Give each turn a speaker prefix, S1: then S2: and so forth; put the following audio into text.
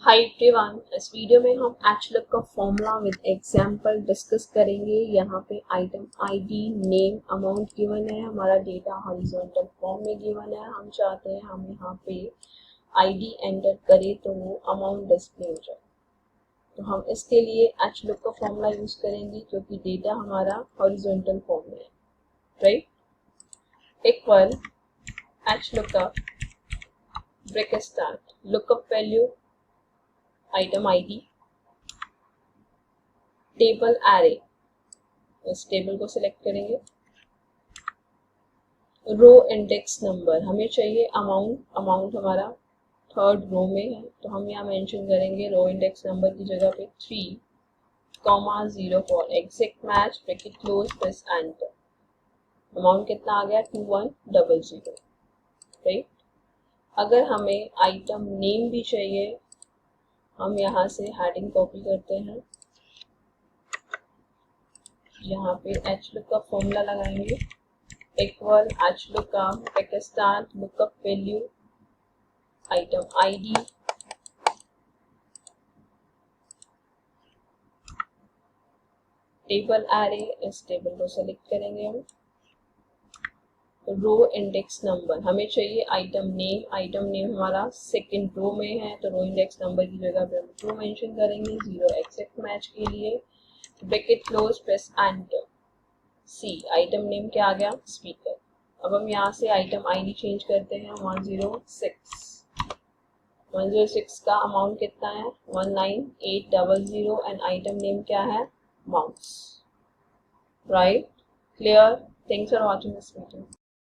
S1: Hi everyone, इस video में हम HLOOK का फॉर्मूला विद एग्जांपल डिस्कस करेंगे। यहाँ पे item ID, name, amount given है, हमारा डेटा हॉरिजॉन्टल फॉर्म में गिवन है। हम चाहते हैं हम यहाँ पे आईडी एंटर करें तो वो अमाउंट डिस्प्ले हो जाए। तो हम इसके लिए HLOOK का फॉर्मूला यूज करेंगे क्योंकि डेटा हमारा हॉरिजॉन्टल फॉर्म में है, right. Equal HLOOK bracket start lookup value item ID table array, इस टेबल को सिलेक्ट करेंगे। रो इंडेक्स नंबर हमें चाहिए अमाउंट हमारा थर्ड रो में है तो हम यहाँ मेंशन करेंगे रो इंडेक्स नंबर की जगह पे 3,0 for exact match bracket close press enter. Amount कितना आ गया 2100, राइट। अगर हमें आइटम नेम भी चाहिए, हम यहाँ से हेडिंग कॉपी करते हैं, यहाँ पे HLOOK का फॉर्मूला लगाएंगे। इक्वल HLOOK का bracket start lookup value item ID table array, इस टेबल को सेलेक्ट करेंगे हम। रो इंडेक्स नंबर हमें चाहिए आइटम नेम हमारा सेकंड रो में है तो रो इंडेक्स नंबर की जगह पे हम 2 मेंशन करेंगे 0 एग्जैक्ट मैच के लिए। Bracket close press enter. C item name क्या आ गया स्पीकर। अब हम यहाँ से आइटम आईडी चेंज करते हैं 106 का अमाउंट कितना है 19800 एंड आइटम नेम क्या है mouse, right. Clear. Thanks for watching this video.